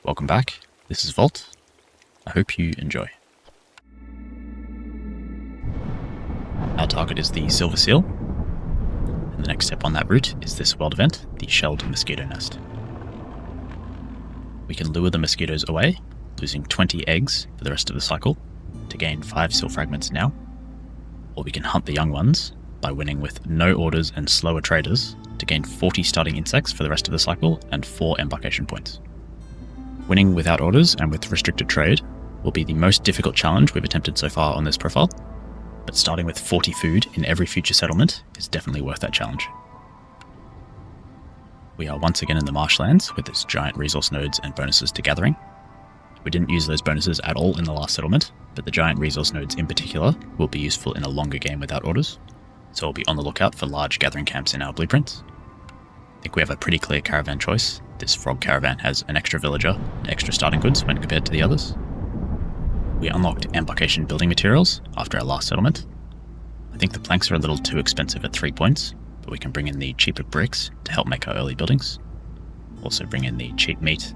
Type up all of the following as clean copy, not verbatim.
Welcome back, this is Vault. I hope you enjoy. Our target is the Silver Seal, and the next step on that route is this world event, the Shelled Mosquito Nest. We can lure the mosquitoes away, losing 20 eggs for the rest of the cycle, to gain 5 seal fragments now, or we can hunt the young ones by winning with no orders and slower traders to gain 40 starting insects for the rest of the cycle and 4 embarkation points. Winning without orders and with restricted trade will be the most difficult challenge we've attempted so far on this profile, but starting with 40 food in every future settlement is definitely worth that challenge. We are once again in the Marshlands with its giant resource nodes and bonuses to gathering. We didn't use those bonuses at all in the last settlement, but the giant resource nodes in particular will be useful in a longer game without orders, so we'll be on the lookout for large gathering camps in our blueprints. I think we have a pretty clear caravan choice. This frog caravan has an extra villager and extra starting goods when compared to the others. We unlocked embarkation building materials after our last settlement. I think the planks are a little too expensive at 3 points, but we can bring in the cheaper bricks to help make our early buildings. Also bring in the cheap meat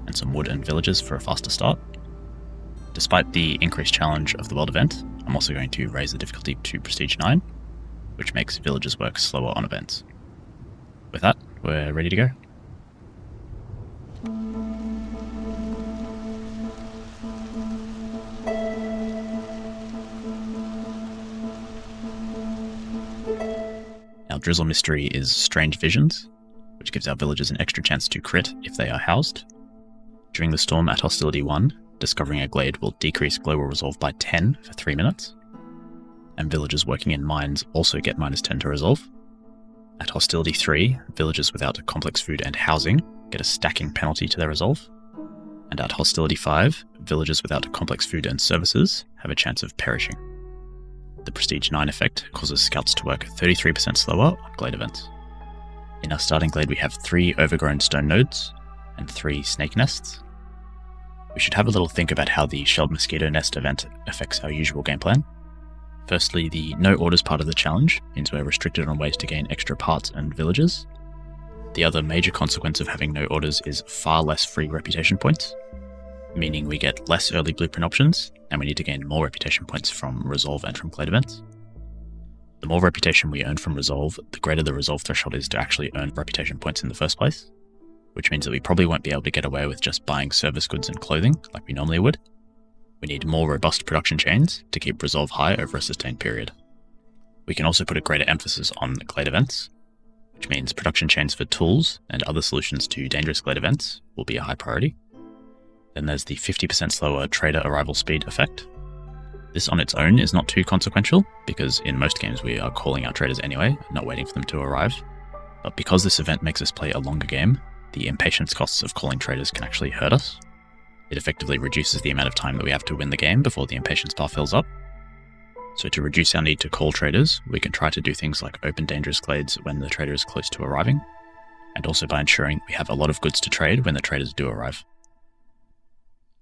and some wood and villages for a faster start. Despite the increased challenge of the world event, I'm also going to raise the difficulty to Prestige 9, which makes villagers work slower on events. With that, we're ready to go. Our drizzle mystery is Strange Visions, which gives our villagers an extra chance to crit if they are housed. During the storm at Hostility 1, discovering a glade will decrease global resolve by 10 for 3 minutes, and villagers working in mines also get -10 to resolve. At Hostility 3, villagers without complex food and housing get a stacking penalty to their resolve, and at Hostility 5, villagers without complex food and services have a chance of perishing. The Prestige 9 effect causes scouts to work 33% slower on glade events. In our starting glade we have 3 overgrown stone nodes and 3 snake nests. We should have a little think about how the Shelled Mosquito Nest event affects our usual game plan. Firstly, the no orders part of the challenge means we're restricted on ways to gain extra parts and villages. The other major consequence of having no orders is far less free reputation points, meaning we get less early blueprint options and we need to gain more reputation points from resolve and from glade events. The more reputation we earn from resolve, the greater the resolve threshold is to actually earn reputation points in the first place, which means that we probably won't be able to get away with just buying service goods and clothing like we normally would. We need more robust production chains to keep resolve high over a sustained period. We can also put a greater emphasis on glade events, which means production chains for tools and other solutions to dangerous glade events will be a high priority. Then there's the 50% slower trader arrival speed effect. This on its own is not too consequential, because in most games we are calling out traders anyway, not waiting for them to arrive. But because this event makes us play a longer game, the impatience costs of calling traders can actually hurt us. It effectively reduces the amount of time that we have to win the game before the impatience bar fills up. So to reduce our need to call traders, we can try to do things like open dangerous glades when the trader is close to arriving, and also by ensuring we have a lot of goods to trade when the traders do arrive.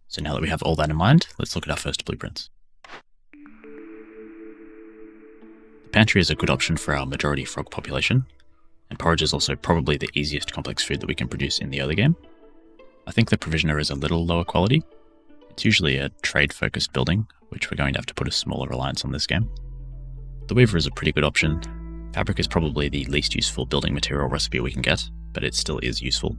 So now that we have all that in mind, let's look at our first blueprints. The pantry is a good option for our majority frog population, and porridge is also probably the easiest complex food that we can produce in the early game. I think the provisioner is a little lower quality. It's usually a trade-focused building, which we're going to have to put a smaller reliance on this game. The weaver is a pretty good option. Fabric is probably the least useful building material recipe we can get, but it still is useful.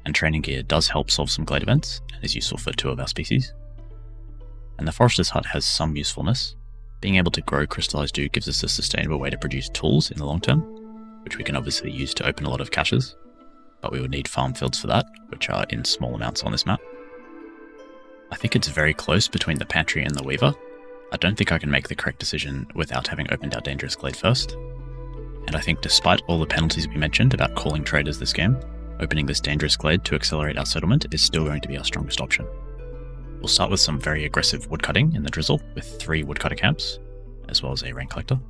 And training gear does help solve some glade events, and is useful for 2 of our species. And the forester's hut has some usefulness. Being able to grow crystallized dew gives us a sustainable way to produce tools in the long term, which we can obviously use to open a lot of caches. But we would need farm fields for that, which are in small amounts on this map. I think it's very close between the pantry and the weaver. I don't think I can make the correct decision without having opened our dangerous glade first. And I think despite all the penalties we mentioned about calling traders this game, opening this dangerous glade to accelerate our settlement is still going to be our strongest option. We'll start with some very aggressive woodcutting in the drizzle with 3 woodcutter camps, as well as a rain collector.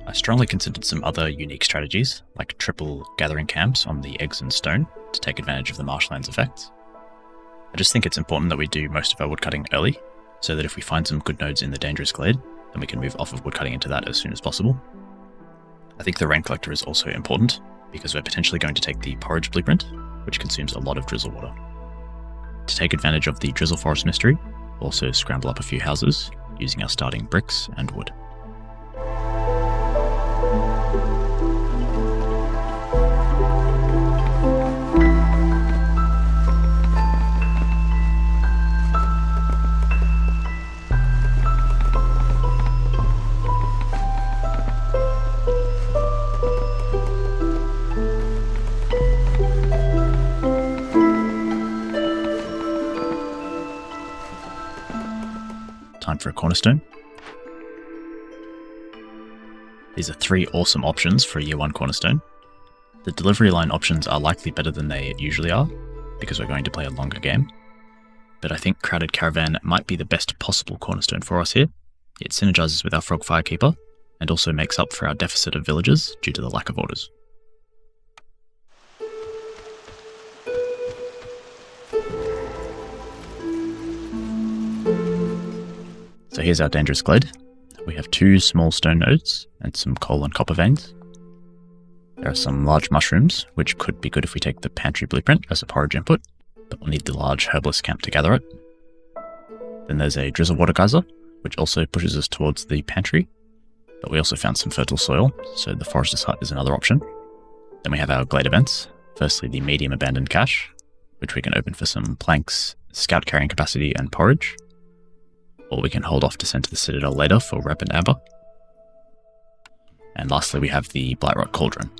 I strongly considered some other unique strategies, like triple gathering camps on the eggs and stone to take advantage of the Marshlands effects. I just think it's important that we do most of our woodcutting early, so that if we find some good nodes in the dangerous glade, then we can move off of woodcutting into that as soon as possible. I think the rain collector is also important, because we're potentially going to take the porridge blueprint, which consumes a lot of drizzle water. To take advantage of the Drizzle Forest mystery, we'll also scramble up a few houses using our starting bricks and wood. Time for a cornerstone. These are 3 awesome options for a year 1 cornerstone. The delivery line options are likely better than they usually are, because we're going to play a longer game. But I think Crowded Caravan might be the best possible cornerstone for us here. It synergizes with our Frog Firekeeper, and also makes up for our deficit of villagers due to the lack of orders. So here's our dangerous glade. We have 2 small stone nodes and some coal and copper veins. There are some large mushrooms, which could be good if we take the pantry blueprint as a porridge input, but we'll need the large herbalist camp to gather it. Then there's a drizzle water geyser, which also pushes us towards the pantry, but we also found some fertile soil, so the forester's hut is another option. Then we have our glade events, firstly the medium abandoned cache, which we can open for some planks, scout carrying capacity and porridge. Or we can hold off to send to the Citadel later for rep and amber. And lastly, we have the Blightrot Cauldron.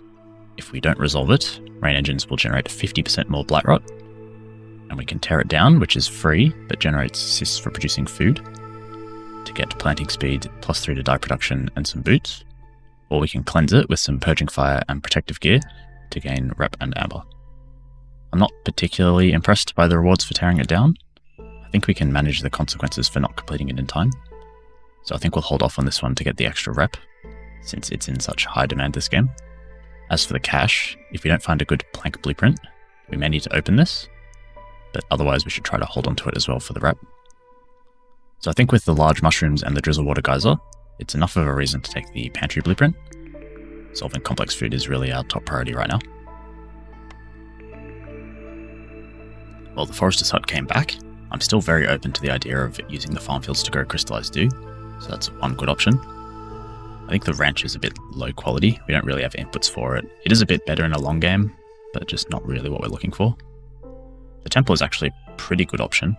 If we don't resolve it, rain engines will generate 50% more Blightrot, and we can tear it down, which is free, but generates cysts for producing food, to get planting speed, +3 to dye production, and some boots. Or we can cleanse it with some purging fire and protective gear to gain rep and amber. I'm not particularly impressed by the rewards for tearing it down. I think we can manage the consequences for not completing it in time, so I think we'll hold off on this one to get the extra rep, since it's in such high demand this game. As for the cache, if we don't find a good plank blueprint, we may need to open this, but otherwise we should try to hold on to it as well for the rep. So I think with the large mushrooms and the drizzle water geyser, it's enough of a reason to take the pantry blueprint. Solving complex food is really our top priority right now. Well, the forester's hut came back. I'm still very open to the idea of using the farm fields to grow crystallized dew, so that's one good option. I think the ranch is a bit low quality. We don't really have inputs for it. It is a bit better in a long game, but just not really what we're looking for. The temple is actually a pretty good option.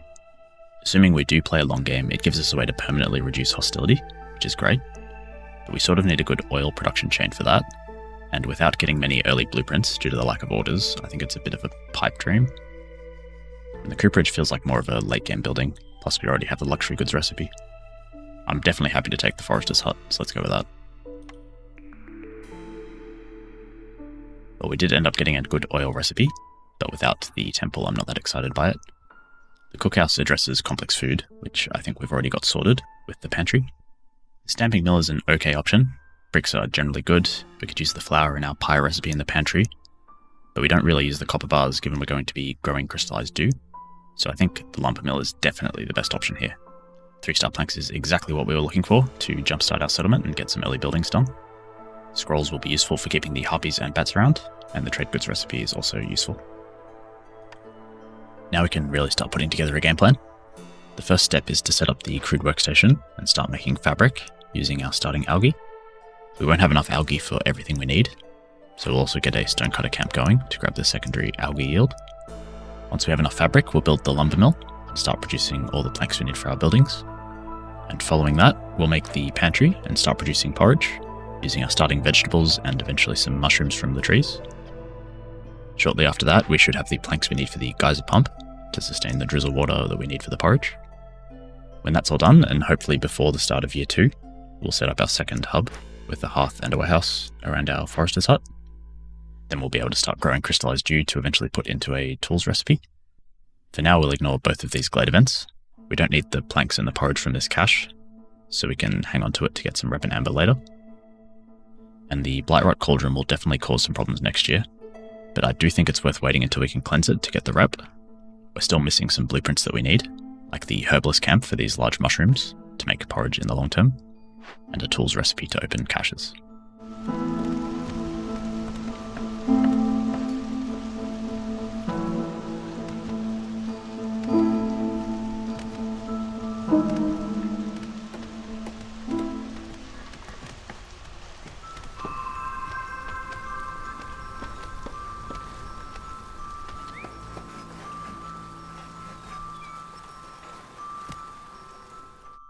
Assuming we do play a long game, it gives us a way to permanently reduce hostility, which is great. But we sort of need a good oil production chain for that, and without getting many early blueprints due to the lack of orders, I think it's a bit of a pipe dream. And the cooperage feels like more of a late game building, plus we already have the luxury goods recipe. I'm definitely happy to take the forester's hut, so let's go with that. Well, we did end up getting a good oil recipe, but without the temple I'm not that excited by it. The cookhouse addresses complex food, which I think we've already got sorted with the pantry. The stamping mill is an okay option. Bricks are generally good. We could use the flour in our pie recipe in the pantry, but we don't really use the copper bars given we're going to be growing crystallized dew. So I think the lumber mill is definitely the best option here. 3-star planks is exactly what we were looking for to jumpstart our settlement and get some early buildings done. Scrolls will be useful for keeping the harpies and bats around, and the trade goods recipe is also useful. Now we can really start putting together a game plan. The first step is to set up the crude workstation and start making fabric using our starting algae. We won't have enough algae for everything we need, so we'll also get a stonecutter camp going to grab the secondary algae yield. Once we have enough fabric, we'll build the lumber mill and start producing all the planks we need for our buildings. And following that, we'll make the pantry and start producing porridge, using our starting vegetables and eventually some mushrooms from the trees. Shortly after that, we should have the planks we need for the geyser pump to sustain the drizzle water that we need for the porridge. When that's all done, and hopefully before the start of year 2, we'll set up our second hub with a hearth and a warehouse around our forester's hut. Then we'll be able to start growing crystallized dew to eventually put into a tools recipe. For now, we'll ignore both of these glade events. We don't need the planks and the porridge from this cache, so we can hang on to it to get some rep and amber later. And the Blightrot Cauldron will definitely cause some problems next year, but I do think it's worth waiting until we can cleanse it to get the rep. We're still missing some blueprints that we need, like the herbalist camp for these large mushrooms to make porridge in the long term, and a tools recipe to open caches.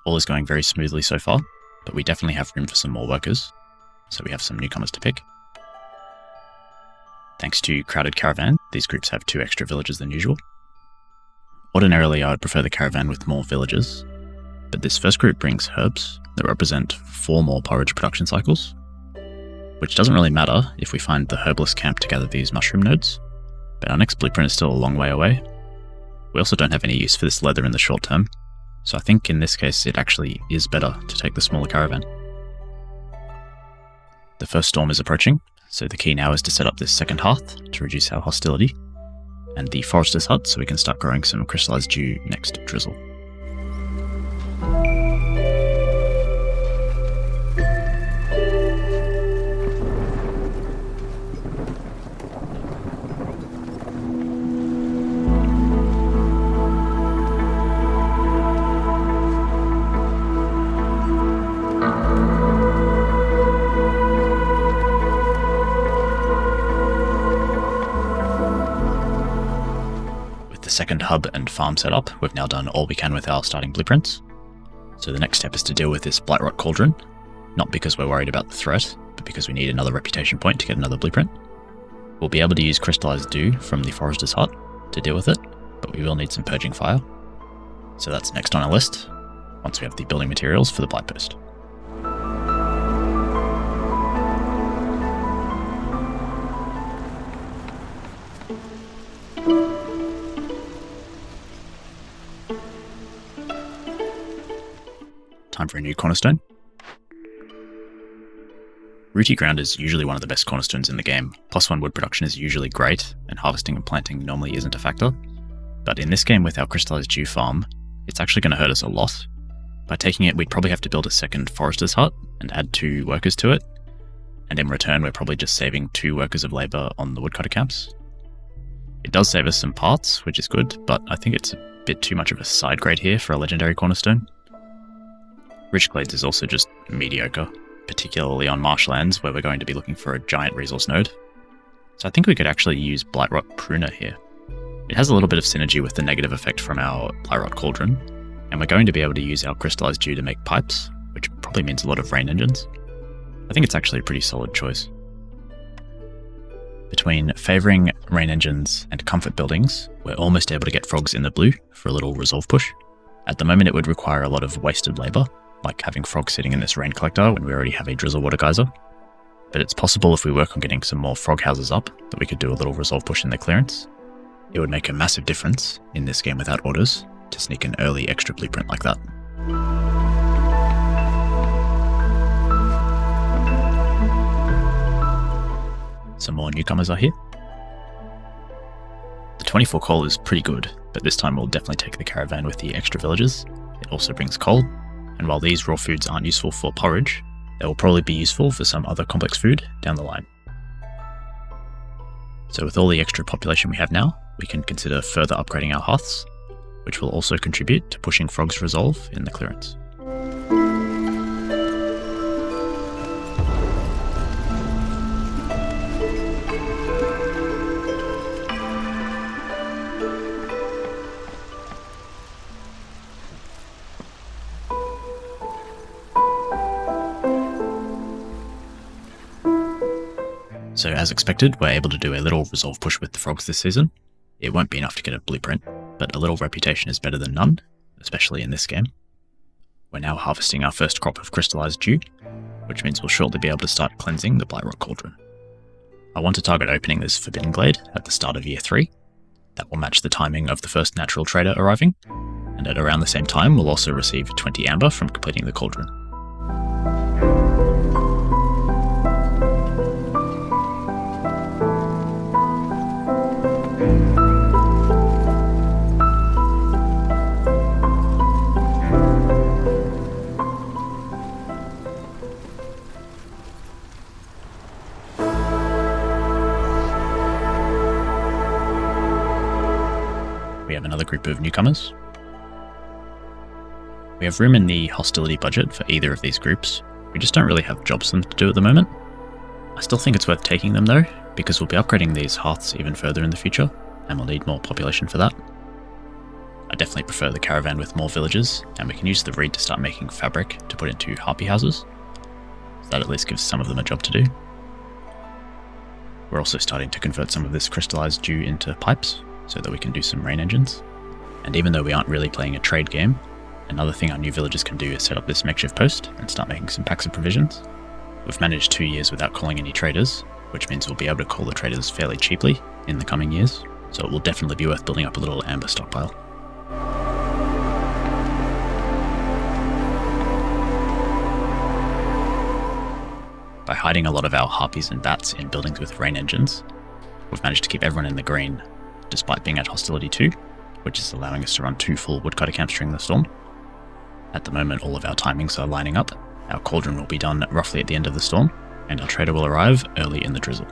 All is going very smoothly so far, but we definitely have room for some more workers, so we have some newcomers to pick. Thanks to Crowded Caravan, these groups have 2 extra villages than usual. Ordinarily, I would prefer the caravan with more villages, but this first group brings herbs that represent 4 more porridge production cycles, which doesn't really matter if we find the herbalist camp to gather these mushroom nodes, but our next blueprint is still a long way away. We also don't have any use for this leather in the short term, so I think in this case it actually is better to take the smaller caravan. The first storm is approaching, so the key now is to set up this second hearth to reduce our hostility, and the forester's hut so we can start growing some crystallized dew next to drizzle. Second hub and farm setup, we've now done all we can with our starting blueprints. So the next step is to deal with this Blightrot Cauldron, not because we're worried about the threat, but because we need another reputation point to get another blueprint. We'll be able to use crystallized dew from the forester's hut to deal with it, but we will need some purging fire. So that's next on our list, once we have the building materials for the blight post. Time for a new cornerstone. Rooty ground is usually one of the best cornerstones in the game. +1 wood production is usually great, and harvesting and planting normally isn't a factor. But in this game with our crystallized dew farm, it's actually going to hurt us a lot. By taking it, we'd probably have to build a second forester's hut and add 2 workers to it. And in return, we're probably just saving 2 workers of labour on the woodcutter camps. It does save us some parts, which is good, but I think it's a bit too much of a side grade here for a legendary cornerstone. Rich Glades is also just mediocre, particularly on Marshlands where we're going to be looking for a giant resource node. So I think we could actually use Blightrot Pruner here. It has a little bit of synergy with the negative effect from our Blightrot Cauldron, and we're going to be able to use our crystallized dew to make pipes, which probably means a lot of rain engines. I think it's actually a pretty solid choice. Between favouring rain engines and comfort buildings, we're almost able to get frogs in the blue for a little resolve push. At the moment it would require a lot of wasted labour, like having frogs sitting in this rain collector when we already have a drizzle water geyser. But it's possible if we work on getting some more frog houses up that we could do a little resolve push in the clearance. It would make a massive difference in this game without orders to sneak an early extra blueprint like that. Some more newcomers are here. The 24 coal is pretty good, but this time we'll definitely take the caravan with the extra villagers. It also brings coal, and while these raw foods aren't useful for porridge, they will probably be useful for some other complex food down the line. So with all the extra population we have now, we can consider further upgrading our hearths, which will also contribute to pushing frogs resolve in the clearance. So as expected, we're able to do a little resolve push with the frogs this season. It won't be enough to get a blueprint, but a little reputation is better than none, especially in this game. We're now harvesting our first crop of crystallized dew, which means we'll shortly be able to start cleansing the Blightrot Cauldron. I want to target opening this Forbidden Glade at the start of Year 3. That will match the timing of the first natural trader arriving, and at around the same time we'll also receive 20 amber from completing the cauldron. We have another group of newcomers. We have room in the hostility budget for either of these groups. We just don't really have jobs for them to do at the moment. I still think it's worth taking them though, because we'll be upgrading these hearths even further in the future, and we'll need more population for that. I definitely definitely prefer the caravan with more villagers, and we can use the reed to start making fabric to put into harpy houses. So that at least gives some of them a job to do. We're also starting to convert some of this crystallized dew into pipes, so that we can do some rain engines. And even though we aren't really playing a trade game, another thing our new villagers can do is set up this makeshift post and start making some packs of provisions. We've managed 2 years without calling any traders, which means we'll be able to call the traders fairly cheaply in the coming years, so it will definitely be worth building up a little amber stockpile. By hiding a lot of our harpies and bats in buildings with rain engines, we've managed to keep everyone in the green, despite being at hostility 2, which is allowing us to run 2 full woodcutter camps during the storm. At the moment, all of our timings are lining up. Our cauldron will be done roughly at the end of the storm, and our trader will arrive early in the drizzle.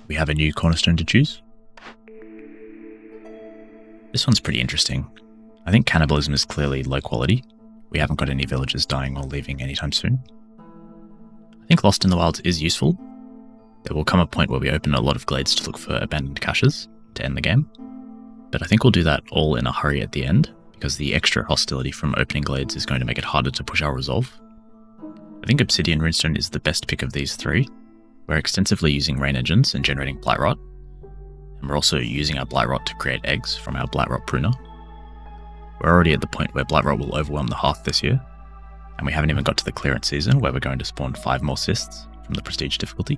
We have a new cornerstone to choose. This one's pretty interesting. I think cannibalism is clearly low quality. We haven't got any villagers dying or leaving anytime soon. I think Lost in the Wilds is useful. There will come a point where we open a lot of glades to look for abandoned caches to end the game. But I think we'll do that all in a hurry at the end, because the extra hostility from opening glades is going to make it harder to push our resolve. I think Obsidian Runestone is the best pick of these 3. We're extensively using rain engines and generating Blightrot, and we're also using our Blightrot to create eggs from our Blightrot pruner. We're already at the point where Blightrot will overwhelm the hearth this year, and we haven't even got to the clearance season where we're going to spawn 5 more cysts from the prestige difficulty.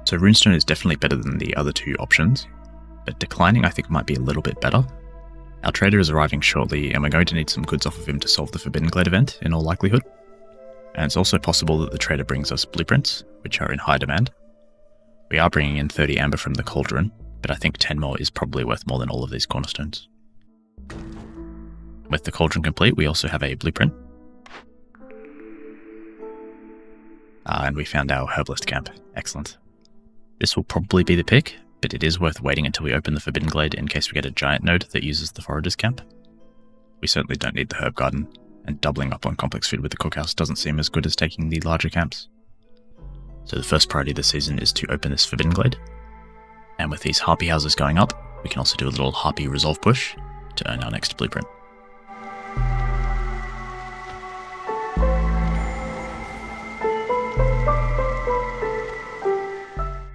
So Runestone is definitely better than the other 2 options, but declining I think might be a little bit better. Our trader is arriving shortly, and we're going to need some goods off of him to solve the Forbidden Glade event in all likelihood. And it's also possible that the trader brings us blueprints, which are in high demand. We are bringing in 30 amber from the cauldron, but I think 10 more is probably worth more than all of these cornerstones. With the cauldron complete, we also have a blueprint. And we found our herbalist camp. Excellent. This will probably be the pick, but it is worth waiting until we open the Forbidden Glade in case we get a giant node that uses the forager's camp. We certainly don't need the herb garden, and doubling up on complex food with the cookhouse doesn't seem as good as taking the larger camps. So the first priority this season is to open this Forbidden Glade. And with these harpy houses going up, we can also do a little harpy resolve push to earn our next blueprint.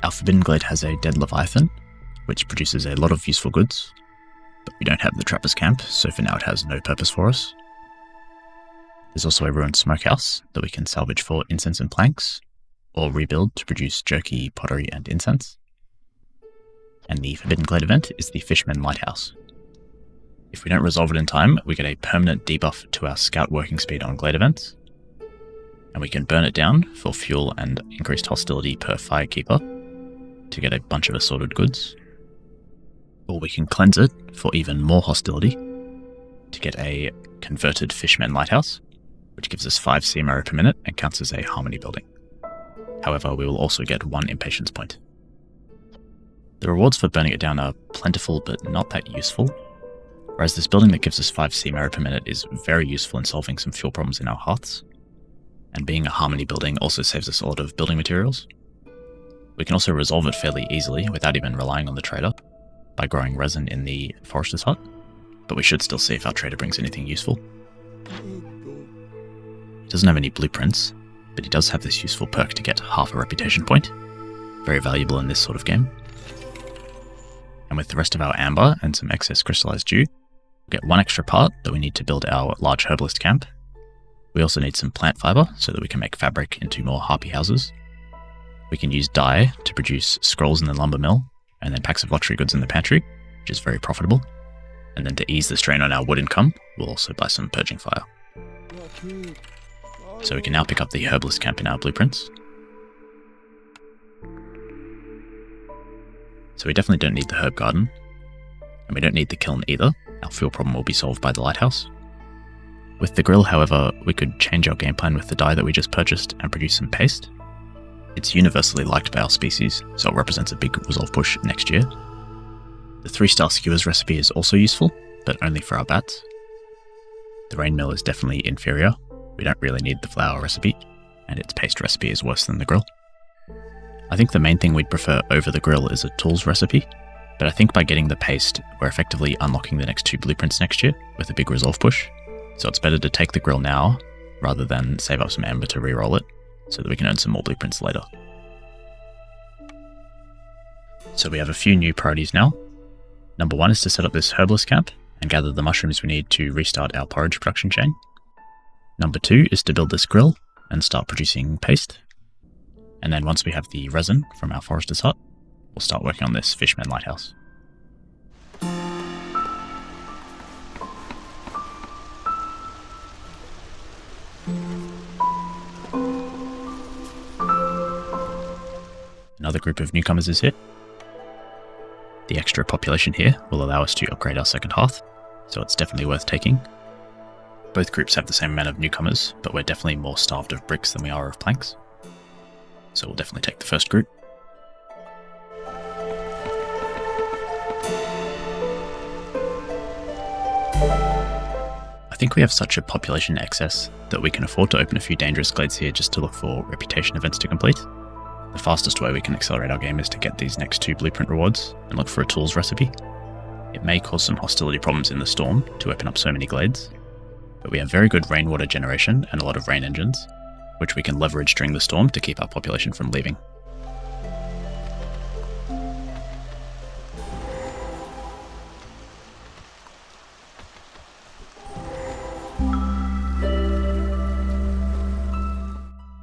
Our Forbidden Glade has a dead Leviathan, which produces a lot of useful goods, but we don't have the Trapper's Camp, so for now it has no purpose for us. There's also a ruined smokehouse that we can salvage for incense and planks, or rebuild to produce jerky, pottery, and incense. And the Forbidden Glade event is the Fisherman Lighthouse. If we don't resolve it in time, we get a permanent debuff to our scout working speed on glade events, and we can burn it down for fuel and increased hostility per firekeeper to get a bunch of assorted goods. Or we can cleanse it for even more hostility to get a converted Fisherman Lighthouse, which gives us 5 sea marrow per minute and counts as a harmony building. However, we will also get 1 impatience point. The rewards for burning it down are plentiful but not that useful, whereas this building that gives us 5 sea marrow per minute is very useful in solving some fuel problems in our hearths, and being a harmony building also saves us a lot of building materials. We can also resolve it fairly easily without even relying on the trader by growing resin in the forester's hut, but we should still see if our trader brings anything useful. He doesn't have any blueprints, but he does have this useful perk to get half a reputation point, very valuable in this sort of game. And with the rest of our amber and some excess crystallized dew, we'll get 1 extra part that we need to build our large herbalist camp. We also need some plant fiber so that we can make fabric into more harpy houses. We can use dye to produce scrolls in the lumber mill, and then packs of lottery goods in the pantry, which is very profitable. And then to ease the strain on our wood income, we'll also buy some purging fire. So we can now pick up the herbalist camp in our blueprints. So we definitely don't need the herb garden, and we don't need the kiln either. Our fuel problem will be solved by the lighthouse. With the grill, however, we could change our game plan with the dye that we just purchased and produce some paste. It's universally liked by our species, so it represents a big resolve push next year. The 3-star skewers recipe is also useful, but only for our bats. The rain mill is definitely inferior. We don't really need the flour recipe, and its paste recipe is worse than the grill. I think the main thing we'd prefer over the grill is a tools recipe, but I think by getting the paste, we're effectively unlocking the next 2 blueprints next year with a big resolve push, so it's better to take the grill now rather than save up some amber to re-roll it, so that we can earn some more blueprints later. So we have a few new priorities now. Number 1 is to set up this herbalist camp and gather the mushrooms we need to restart our porridge production chain. Number 2 is to build this grill and start producing paste. And then once we have the resin from our forester's hut, we'll start working on this Fishman lighthouse. Another group of newcomers is here. The extra population here will allow us to upgrade our second hearth, so it's definitely worth taking. Both groups have the same amount of newcomers, but we're definitely more starved of bricks than we are of planks. So we'll definitely take the first group. I think we have such a population excess that we can afford to open a few dangerous glades here just to look for reputation events to complete. The fastest way we can accelerate our game is to get these next 2 blueprint rewards and look for a tools recipe. It may cause some hostility problems in the storm to open up so many glades, but we have very good rainwater generation and a lot of rain engines, which we can leverage during the storm to keep our population from leaving.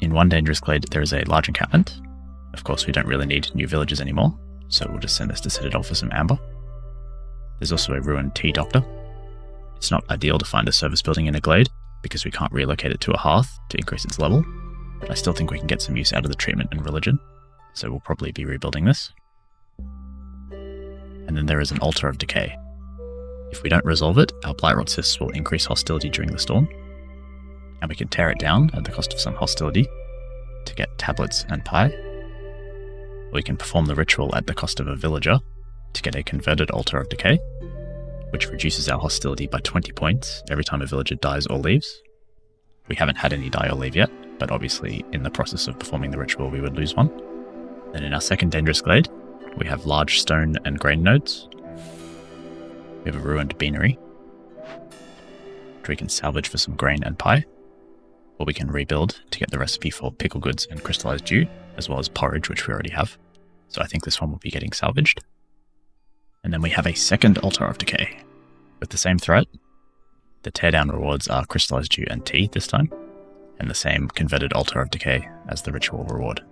In one dangerous glade there is a large encampment. Of course we don't really need new villages anymore, so we'll just send this to Citadel for some amber. There's also a ruined tea doctor. It's not ideal to find a service building in a glade, because we can't relocate it to a hearth to increase its level, but I still think we can get some use out of the treatment and religion, so we'll probably be rebuilding this. And then there is an altar of decay. If we don't resolve it, our Blightrot cysts will increase hostility during the storm, and we can tear it down at the cost of some hostility to get tablets and pie. We can perform the ritual at the cost of a villager to get a converted altar of decay, which reduces our hostility by 20 points every time a villager dies or leaves. We haven't had any die or leave yet, but obviously in the process of performing the ritual we would lose one. Then in our second dangerous glade, we have large stone and grain nodes. We have a ruined beanery, which we can salvage for some grain and pie, or we can rebuild to get the recipe for pickle goods and crystallized dew, as well as porridge, which we already have. So I think this one will be getting salvaged. And then we have a second altar of decay with the same threat. The teardown rewards are crystallized dew and tea this time, and the same converted altar of decay as the ritual reward.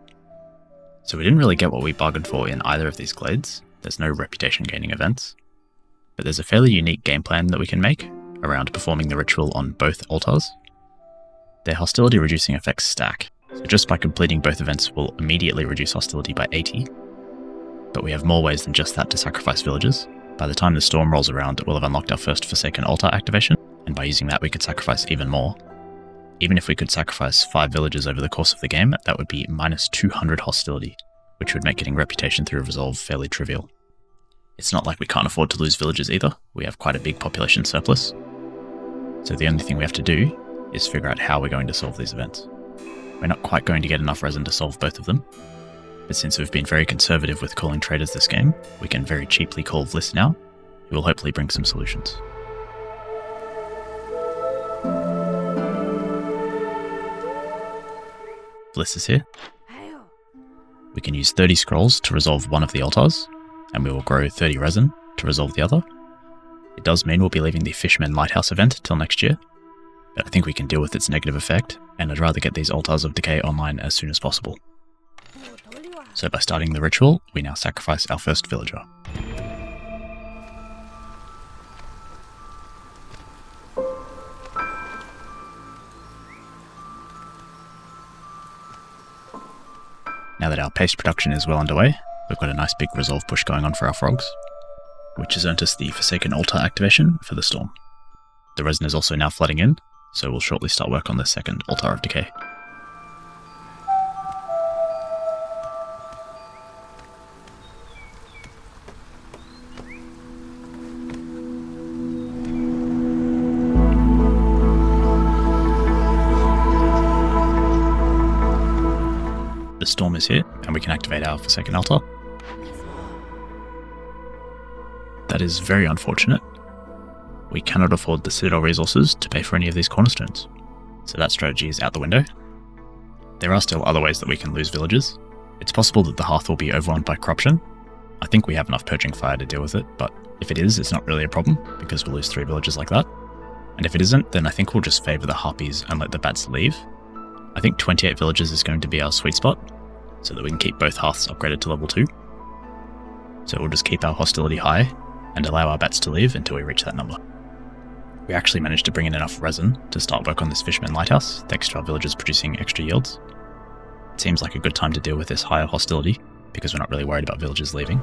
So we didn't really get what we bargained for in either of these glades. There's no reputation gaining events, but there's a fairly unique game plan that we can make around performing the ritual on both altars. Their hostility reducing effects stack, so just by completing both events will immediately reduce hostility by 80, but we have more ways than just that to sacrifice villagers. By the time the storm rolls around, we'll have unlocked our first Forsaken altar activation, and by using that we could sacrifice even more. Even if we could sacrifice 5 villagers over the course of the game, that would be minus 200 hostility, which would make getting reputation through resolve fairly trivial. It's not like we can't afford to lose villagers either. We have quite a big population surplus. So the only thing we have to do is figure out how we're going to solve these events. We're not quite going to get enough resin to solve both of them, but since we've been very conservative with calling traders this game, we can very cheaply call Vliss now, who will hopefully bring some solutions. Vliss is here. We can use 30 scrolls to resolve one of the altars, and we will grow 30 resin to resolve the other. It does mean we'll be leaving the Fishman Lighthouse event till next year, but I think we can deal with its negative effect, and I'd rather get these altars of decay online as soon as possible. So by starting the ritual, we now sacrifice our first villager. Now that our paste production is well underway, we've got a nice big resolve push going on for our frogs, which has earned us the Forsaken Altar activation for the storm. The resin is also now flooding in, so we'll shortly start work on the second Altar of Decay. storm is here, and we can activate our Forsaken Altar. That is very unfortunate. We cannot afford the Citadel resources to pay for any of these cornerstones, so that strategy is out the window. There are still other ways that we can lose villages. It's possible that the Hearth will be overwhelmed by corruption. I think we have enough Purging Fire to deal with it, but if it is, it's not really a problem, because we'll lose 3 villages like that. And if it isn't, then I think we'll just favour the Harpies and let the Bats leave. I think 28 villages is going to be our sweet spot, so that we can keep both Hearths upgraded to level 2. So we'll just keep our hostility high, and allow our Bats to leave until we reach that number. We actually managed to bring in enough resin to start work on this Fisherman Lighthouse, thanks to our villagers producing extra yields. It seems like a good time to deal with this higher hostility, because we're not really worried about villagers leaving.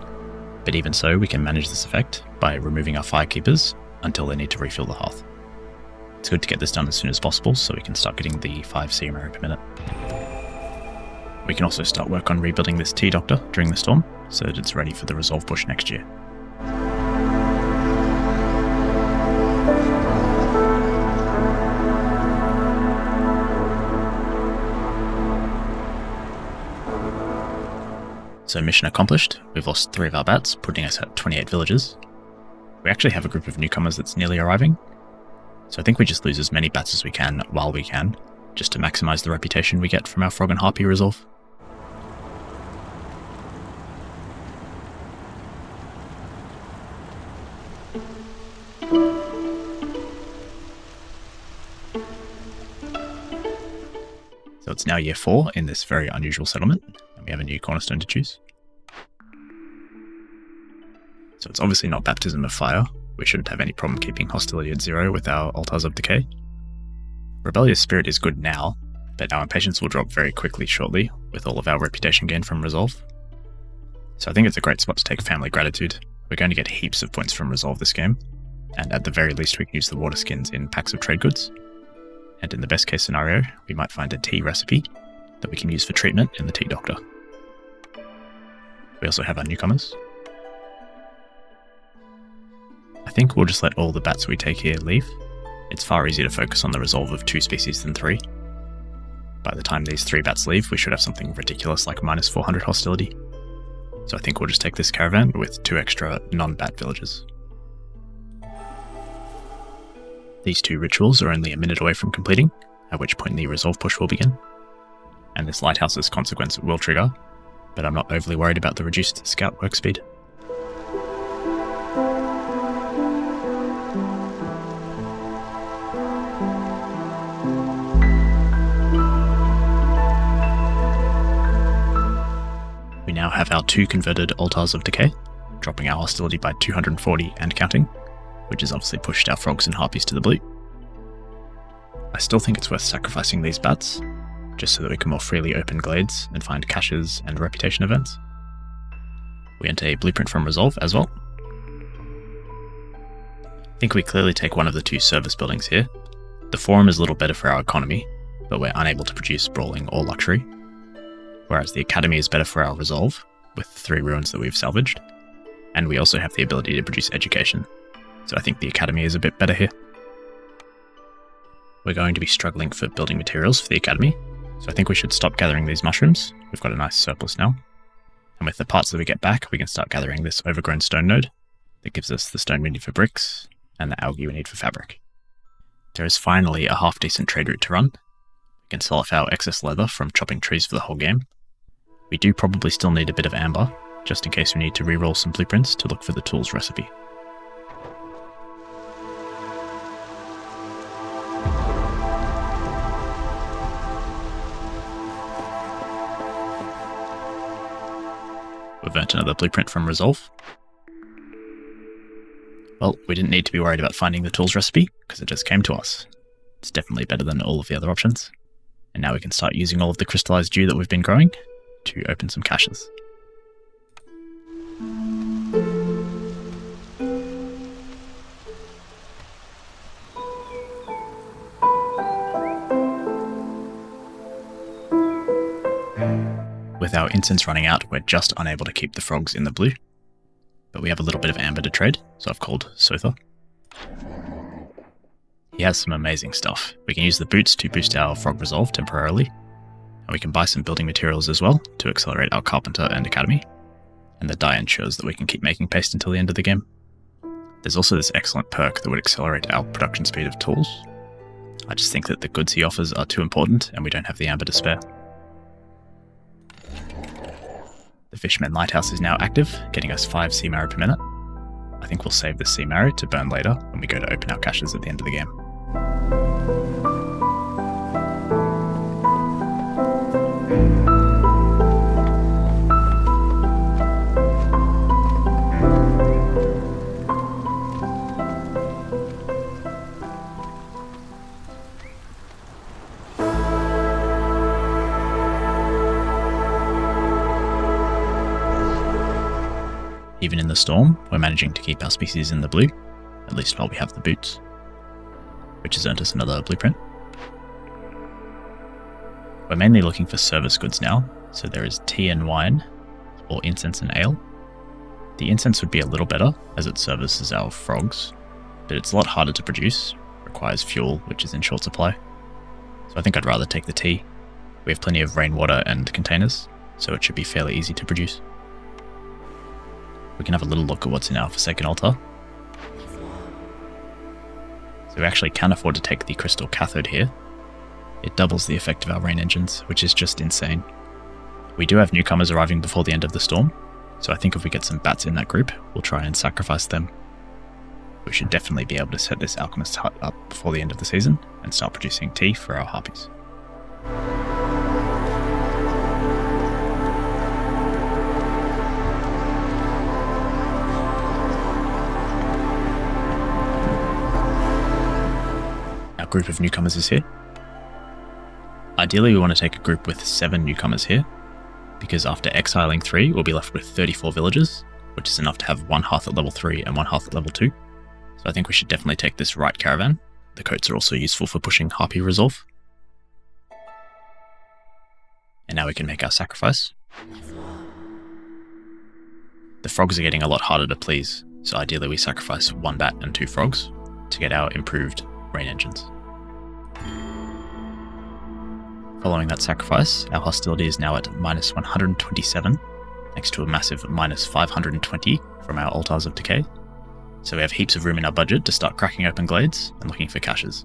But even so, we can manage this effect by removing our Firekeepers until they need to refill the Hearth. It's good to get this done as soon as possible so we can start getting the 5 CMR per minute. We can also start work on rebuilding this T-Doctor during the storm, so that it's ready for the Resolve push next year. So mission accomplished, we've lost 3 of our Bats, putting us at 28 villages. We actually have a group of newcomers that's nearly arriving, so I think we just lose as many Bats as we can while we can, just to maximise the reputation we get from our Frog and Harpy resolve. So it's now year 4 in this very unusual settlement, and we have a new cornerstone to choose. So it's obviously not Baptism of Fire. We shouldn't have any problem keeping hostility at 0 with our Altars of Decay. Rebellious Spirit is good now, but our impatience will drop very quickly shortly with all of our reputation gained from Resolve. So I think it's a great spot to take Family Gratitude. We're going to get heaps of points from Resolve this game, and at the very least we can use the water skins in packs of trade goods. And in the best case scenario, we might find a tea recipe that we can use for treatment in the T-Doctor. We also have our newcomers. I think we'll just let all the Bats we take here leave. It's far easier to focus on the resolve of 2 species than 3. By the time these 3 Bats leave, we should have something ridiculous like minus 400 hostility. So I think we'll just take this caravan with 2 extra non-Bat villages. These 2 rituals are only a minute away from completing, at which point the resolve push will begin. And this lighthouse's consequence will trigger, but I'm not overly worried about the reduced scout work speed. We now have our 2 converted Altars of Decay, dropping our hostility by 240 and counting, which has obviously pushed our Frogs and Harpies to the blue. I still think it's worth sacrificing these Bats, just so that we can more freely open glades and find caches and reputation events. We enter a blueprint from Resolve as well. I think we clearly take one of the 2 service buildings here. The Forum is a little better for our economy, but we're unable to produce Brawling or Luxury, whereas the Academy is better for our Resolve, with 3 ruins that we've salvaged, and we also have the ability to produce Education, so I think the Academy is a bit better here. We're going to be struggling for building materials for the Academy, so I think we should stop gathering these mushrooms. We've got a nice surplus now. And with the parts that we get back, we can start gathering this overgrown stone node that gives us the stone we need for bricks and the algae we need for fabric. There is finally a half-decent trade route to run. We can sell off our excess leather from chopping trees for the whole game. We do probably still need a bit of amber, just in case we need to re-roll some blueprints to look for the tools recipe. We've earned another blueprint from Resolve. Well, we didn't need to be worried about finding the tools recipe, because it just came to us. It's definitely better than all of the other options. And now we can start using all of the crystallized dew that we've been growing to open some caches. With our incense running out, we're just unable to keep the frogs in the blue. But we have a little bit of amber to trade, so I've called Sotha. He has some amazing stuff. We can use the boots to boost our frog resolve temporarily, And we can buy some building materials as well to accelerate our carpenter and academy. And the dye ensures that we can keep making paste until the end of the game. There's also this excellent perk that would accelerate our production speed of tools. I just think that the goods he offers are too important and we don't have the amber to spare. The Fisherman Lighthouse is now active, getting us 5 sea marrow per minute. I think we'll save the sea marrow to burn later when we go to open our caches at the end of the game. Even in the storm, we're managing to keep our species in the blue, at least while we have the boots, which has earned us another blueprint. We're mainly looking for service goods now, so there is tea and wine, or incense and ale. The incense would be a little better, as it services our frogs, but it's a lot harder to produce, requires fuel, which is in short supply. So I think I'd rather take the tea. We have plenty of rainwater and containers, so it should be fairly easy to produce. We can have a little look at what's in our Forsaken Altar. So we actually can afford to take the crystal cathode here. It doubles the effect of our rain engines, which is just insane. We do have newcomers arriving before the end of the storm, so I think if we get some bats in that group, we'll try and sacrifice them. We should definitely be able to set this alchemist hut up before the end of the season and start producing tea for our harpies. Group of newcomers is here. Ideally we want to take a group with 7 newcomers here, because after exiling 3 we'll be left with 34 villagers, which is enough to have 1 hearth at level 3 and 1 hearth at level 2. So I think we should definitely take this right caravan. The coats are also useful for pushing harpy resolve. And now we can make our sacrifice. The frogs are getting a lot harder to please, so ideally we sacrifice 1 bat and 2 frogs to get our improved rain engines. Following that sacrifice, our hostility is now at minus 127, thanks to a massive minus 520 from our altars of decay. So we have heaps of room in our budget to start cracking open glades and looking for caches.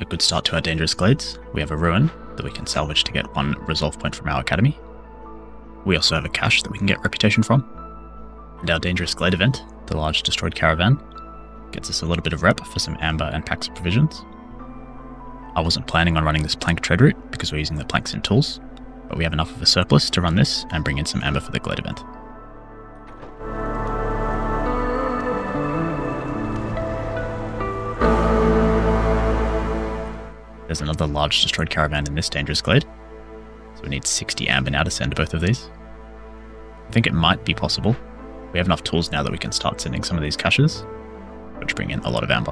A good start to our dangerous glades. We have a ruin that we can salvage to get 1 resolve point from our academy. We also have a cache that we can get reputation from. And our dangerous glade event, the large destroyed caravan, gets us a little bit of rep for some amber and packs of provisions. I wasn't planning on running this plank trade route because we're using the planks in tools, but we have enough of a surplus to run this and bring in some amber for the glade event. There's another large destroyed caravan in this dangerous glade, so we need 60 amber now to send both of these. I think it might be possible. We have enough tools now that we can start sending some of these caches, which bring in a lot of amber.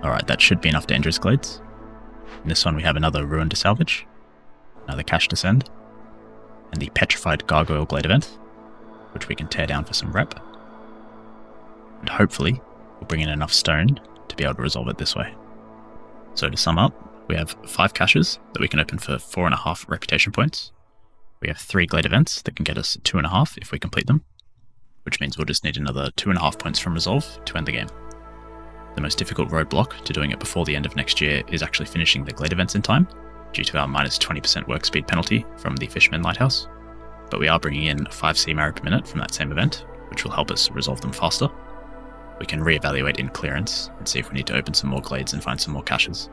Alright, that should be enough dangerous glades. In this one we have another ruin to salvage, another cache to send, and the petrified gargoyle glade event, which we can tear down for some rep. And hopefully we'll bring in enough stone to be able to resolve it this way. So to sum up, we have 5 caches that we can open for 4.5 reputation points. We have 3 glade events that can get us 2.5 if we complete them, which means we'll just need another 2.5 points from resolve to end the game. The most difficult roadblock to doing it before the end of next year is actually finishing the glade events in time, due to our minus 20% work speed penalty from the Fisherman Lighthouse. But we are bringing in 5 sea marrow per minute from that same event, which will help us resolve them faster. We can reevaluate in clearance and see if we need to open some more glades and find some more caches.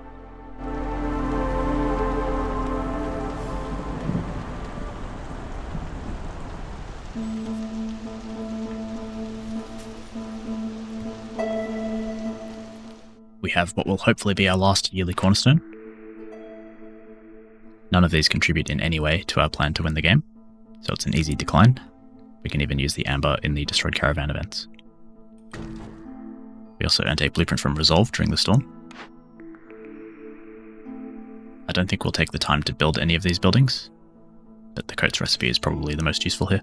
We have what will hopefully be our last yearly cornerstone. None of these contribute in any way to our plan to win the game, so it's an easy decline. We can even use the amber in the destroyed caravan events. We also earned a blueprint from Resolve during the storm. I don't think we'll take the time to build any of these buildings. but the coats recipe is probably the most useful here.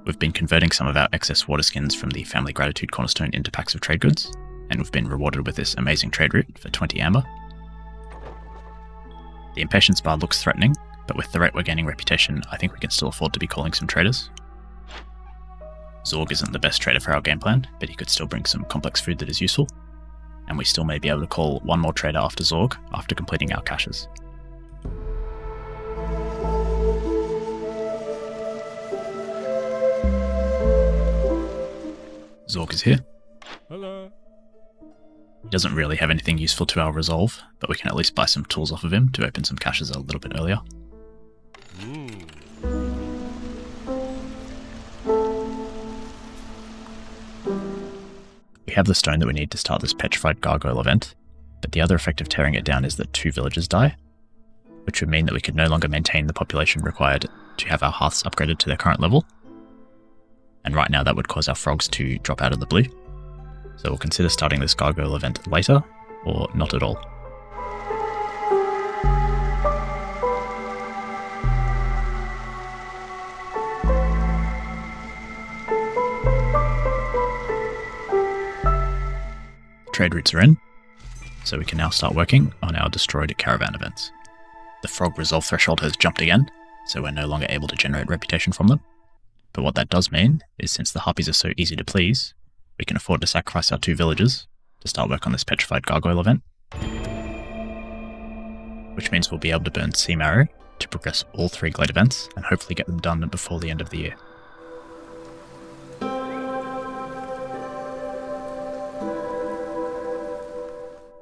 We've been converting some of our excess water skins from the Family Gratitude Cornerstone into packs of trade goods, and we've been rewarded with this amazing trade route for 20 amber. The impatience bar looks threatening, but with the rate we're gaining reputation, I think we can still afford to be calling some traders. Zorg isn't the best trader for our game plan, but he could still bring some complex food that is useful, and we still may be able to call one more trader after Zorg after completing our caches. Zorg is here. Hello. He doesn't really have anything useful to our resolve, but we can at least buy some tools off of him to open some caches a little bit earlier. We have the stone that we need to start this petrified gargoyle event, but the other effect of tearing it down is that 2 villagers die, which would mean that we could no longer maintain the population required to have our hearths upgraded to their current level. And right now that would cause our frogs to drop out of the blue. So we'll consider starting this gargoyle event later, or not at all. Trade routes are in, so we can now start working on our destroyed caravan events. The frog resolve threshold has jumped again, so we're no longer able to generate reputation from them. But what that does mean is since the harpies are so easy to please, we can afford to sacrifice our 2 villagers to start work on this petrified gargoyle event. Which means we'll be able to burn Sea Marrow to progress all 3 glade events and hopefully get them done before the end of the year.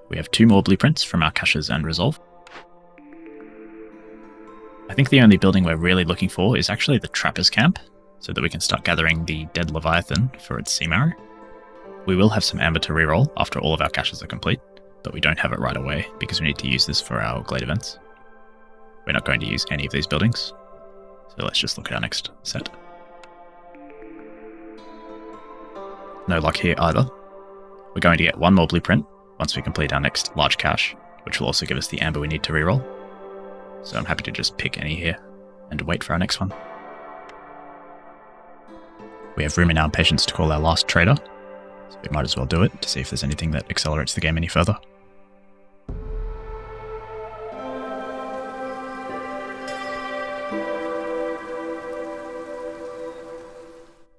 We have 2 more blueprints from our caches and resolve. I think the only building we're really looking for is actually the Trapper's Camp, so that we can start gathering the dead Leviathan for its Sea Marrow. We will have some amber to reroll after all of our caches are complete, but we don't have it right away because we need to use this for our glade events. We're not going to use any of these buildings, so let's just look at our next set. No luck here either. We're going to get 1 more blueprint once we complete our next large cache, which will also give us the amber we need to reroll. So I'm happy to just pick any here and wait for our next one. We have room in our impatience to call our last trader, so we might as well do it to see if there's anything that accelerates the game any further.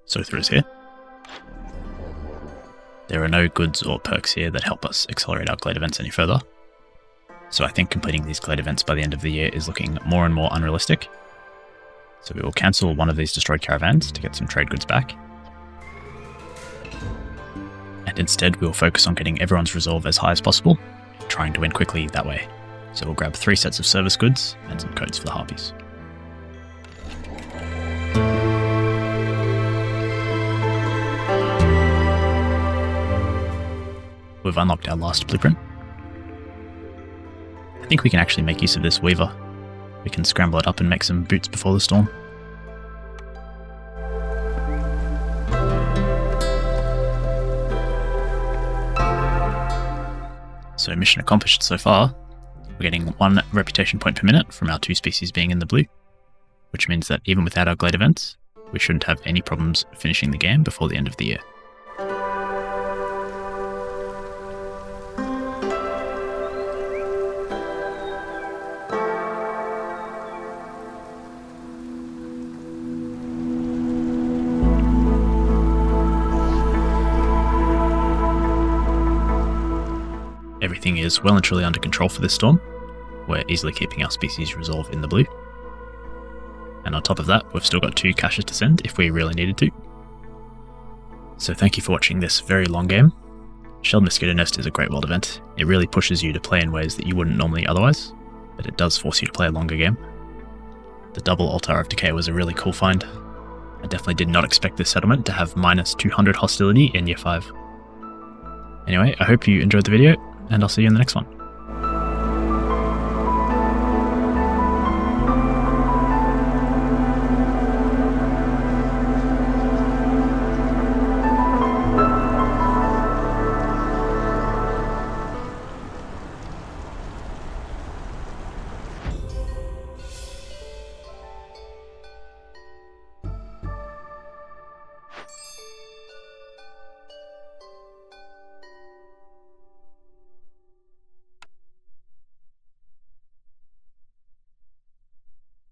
Sotha is here. There are no goods or perks here that help us accelerate our glade events any further, so I think completing these glade events by the end of the year is looking more and more unrealistic. So we will cancel one of these destroyed caravans to get some trade goods back. And instead we will focus on getting everyone's resolve as high as possible, trying to win quickly that way. So we'll grab 3 sets of service goods and some coats for the harpies. We've unlocked our last blueprint. I think we can actually make use of this weaver. We can scramble it up and make some boots before the storm. So mission accomplished so far. We're getting 1 reputation point per minute from our 2 species being in the blue, which means that even without our glade events, we shouldn't have any problems finishing the game before the end of the year. Everything is well and truly under control for this storm. We're easily keeping our species resolve in the blue. And on top of that, we've still got 2 caches to send if we really needed to. So thank you for watching this very long game. Shelled Mosquito Nest is a great world event. It really pushes you to play in ways that you wouldn't normally otherwise, but it does force you to play a longer game. The double Altar of Decay was a really cool find. I definitely did not expect this settlement to have minus 200 hostility in Year 5. Anyway, I hope you enjoyed the video, and I'll see you in the next one.